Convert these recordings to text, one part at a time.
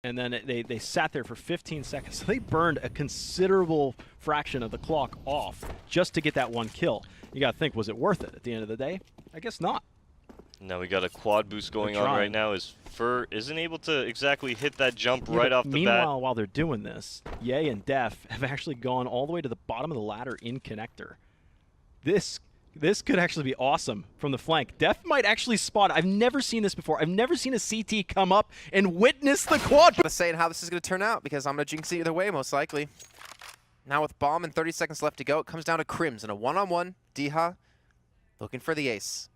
And then they sat there for 15 seconds. So they burned a considerable fraction of the clock off just to get that one kill. You got to think, was it worth it at the end of the day? I guess not. Now we got a quad boost going on right now. As Fur isn't able to exactly hit that jump right off the bat. Meanwhile, while they're doing this, Ye and Def have actually gone all the way to the bottom of the ladder in connector. This could actually be awesome from the flank. Def might actually spot. I've never seen this before. I've never seen a CT come up and witness the quad. I'm saying how this is going to turn out because I'm going to jinx it either way, most likely. Now with bomb and 30 seconds left to go, it comes down to Crims in a one-on-one. Diha looking for the ace.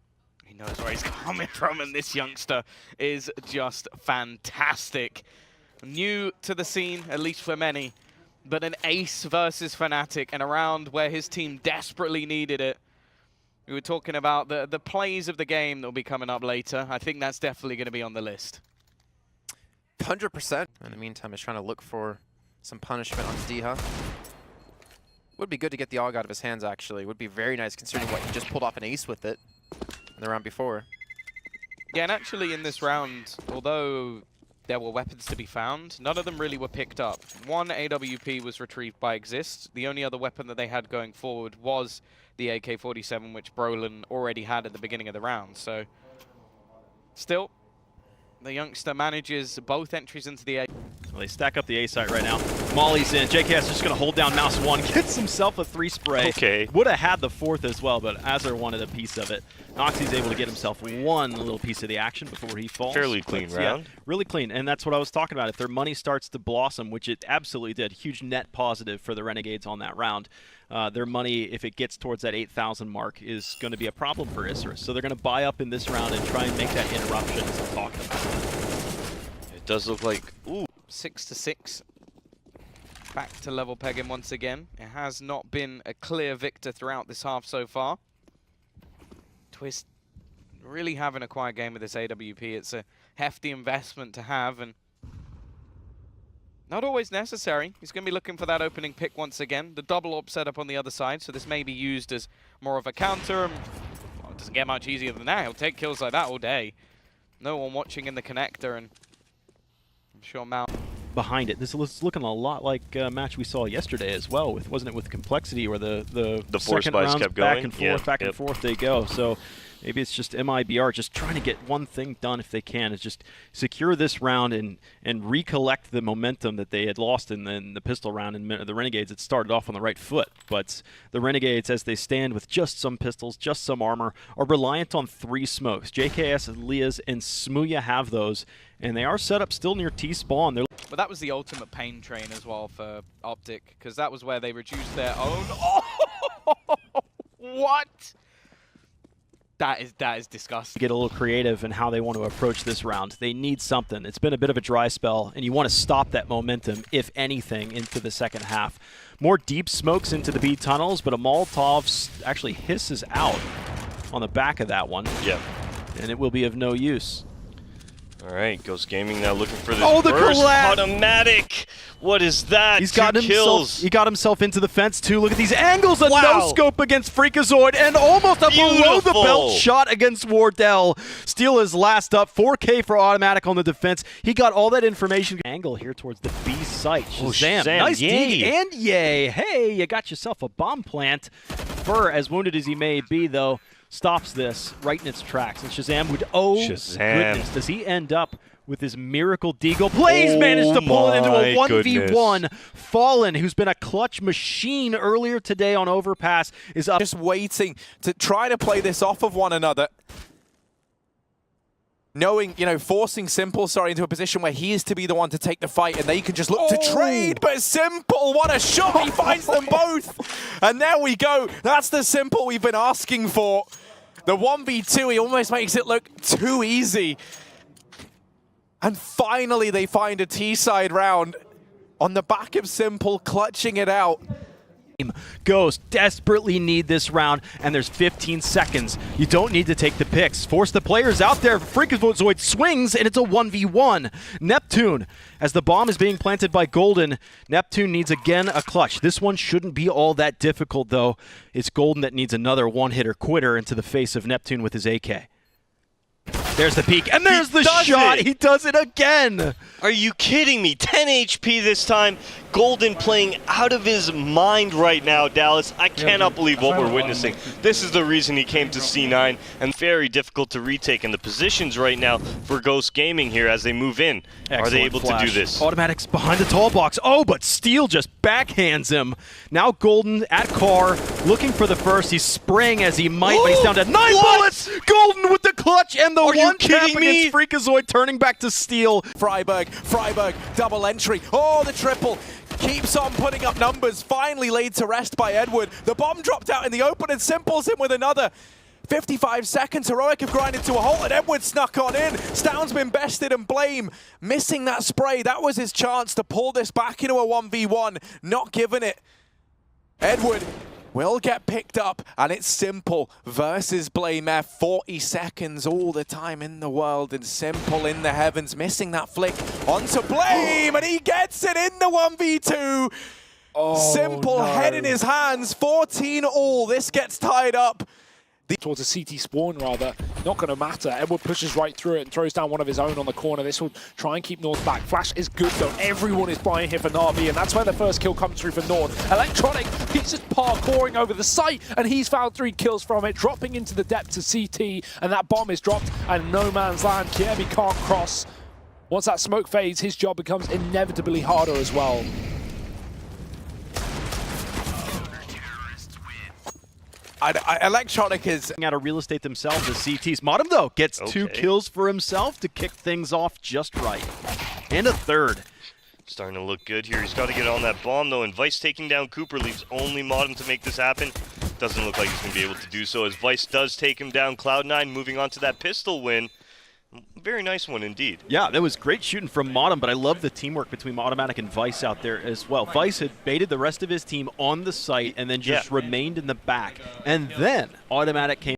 He knows where he's coming from, and this youngster is just fantastic. New to the scene, at least for many, but an ace versus Fnatic, and around where his team desperately needed it. We were talking about the plays of the game that will be coming up later. I think that's definitely going to be on the list. 100%. In the meantime, he's trying to look for some punishment on Diha. Would be good to get the AUG out of his hands, actually. Would be very nice considering what he just pulled off an ace with it in the round before. Yeah, and actually in this round, although there were weapons to be found, none of them really were picked up. One AWP was retrieved by Exist. The only other weapon that they had going forward was the AK-47, which Brolin already had at the beginning of the round. So, still, the youngster manages both entries into the A. Well, they stack up the A site right now. Molly's in. JKS is just going to hold down mouse one, gets himself a 3 spray. Okay. Would have had the 4th as well, but Azar wanted a piece of it. Noxie's able to get himself one little piece of the action before he falls. Fairly clean round. Yeah, really clean, and that's what I was talking about. If their money starts to blossom, which it absolutely did, huge net positive for the Renegades on that round. Their money, if it gets towards that 8,000 mark, is going to be a problem for Isra. So they're going to buy up in this round and try and make that interruption as I'm talking about. It does look like, ooh. 6-6. Back to level pegging once again. It has not been a clear victor throughout this half so far. Twist really having a quiet game with this AWP. It's a hefty investment to have, and not always necessary. He's going to be looking for that opening pick once again. The double AWP setup on the other side, so this may be used as more of a counter. Well, it doesn't get much easier than that. He'll take kills like that all day. No one watching in the connector, and I'm sure Mal behind it. This is looking a lot like a match we saw yesterday as well. Wasn't it with Complexity, where the force second buys rounds kept back going? and forth, back and forth they go. So maybe it's just MIBR just trying to get one thing done if they can, is just secure this round and recollect the momentum that they had lost in the pistol round. And the Renegades had started off on the right foot, but the Renegades, as they stand with just some pistols, just some armor, are reliant on 3 smokes. JKS, Leas, and Smooya have those, and they are set up still near T-spawn. But that was the ultimate pain train as well for Optic, because that was where they reduced their own. Oh, what? That is disgusting. Get a little creative in how they want to approach this round. They need something. It's been a bit of a dry spell, and you want to stop that momentum, if anything, into the second half. More deep smokes into the B tunnels, but a Molotov actually hisses out on the back of that one. Yeah. And it will be of no use. All right, Ghost Gaming now looking for this the burst collab! automatic. What is that? He's 2 got kills. He got himself into the fence too. Look at these angles. A Wow. no-scope against Freakazoid, and almost a below-the-belt shot against Wardell. Steal is last up. 4K for automatic on the defense. He got all that information. Angle here towards the B site. Shazam. Nice D and yay. Hey, you got yourself a bomb plant. Fur, as wounded as he may be, though, stops this right in its tracks. And Shazam would, goodness, does he end up with his miracle deagle? Plays managed to pull it into a 1v1. Fallen, who's been a clutch machine earlier today on Overpass, is up. Just waiting to try to play this off of one another. Knowing, forcing Simple, into a position where he is to be the one to take the fight, and they can just look to trade. But Simple, what a shot! He finds them both, and there we go. That's the Simple we've been asking for. The 1v2, he almost makes it look too easy. And finally, they find a T-side round on the back of Simple, clutching it out. Ghost desperately need this round, and there's 15 seconds. You don't need to take the picks. Force the players out there. Freakazoid swings, and it's a 1v1. Neptune, as the bomb is being planted by Golden, Neptune needs again a clutch. This one shouldn't be all that difficult, though. It's Golden that needs another one-hitter quitter into the face of Neptune with his AK. There's the peek, and there's the does shot. it. He does it again. Are you kidding me? 10 HP this time. Golden playing out of his mind right now, Dallas. I cannot believe what we're witnessing. This is the reason he came to C9, and very difficult to retake. And the positions right now for Ghost Gaming here as they move in. Are they able to do this? Automatic's behind the tall box. Oh, but Steel just backhands him. Now Golden at car, looking for the first. He's spraying as he might, but he's down to 9 bullets. Golden with the clutch and the one tap against Freakazoid, turning back to Steel. Freiburg, double entry. Oh, the triple. Keeps on putting up numbers, finally laid to rest by Edward. The bomb dropped out in the open and Simple's in with another. 55 seconds, Heroic have grinded to a halt and Edward snuck on in. Stound's been bested and Blame missing that spray. That was his chance to pull this back into a 1v1, not giving it. Edward will get picked up, and it's Simple versus Blame. 40 seconds, all the time in the world, and Simple in the heavens, missing that flick onto Blame, and he gets it in the 1v2. Oh, Simple head in his hands, 14 all. This gets tied up. Towards a CT spawn, rather. Not going to matter. Edward pushes right through it and throws down one of his own on the corner. This will try and keep North back. Flash is good, though. Everyone is buying here for Na'Vi, and that's where the first kill comes through for North. Electronic, he's just parkouring over the site, and he's found 3 kills from it, dropping into the depths of CT, and that bomb is dropped, and no man's land. Kirby can't cross. Once that smoke fades, his job becomes inevitably harder as well. Electronic is Out of real estate themselves as CTs. Modem, though, gets 2 kills for himself to kick things off just right. And a third. Starting to look good here. He's got to get on that bomb, though, and Vice taking down Cooper leaves only Modem to make this happen. Doesn't look like he's going to be able to do so, as Vice does take him down. Cloud9 moving on to that pistol win. Very nice one indeed. Yeah, that was great shooting from Modem, but I love the teamwork between Automatic and Vice out there as well. Vice had baited the rest of his team on the site and then just remained in the back. And then Automatic came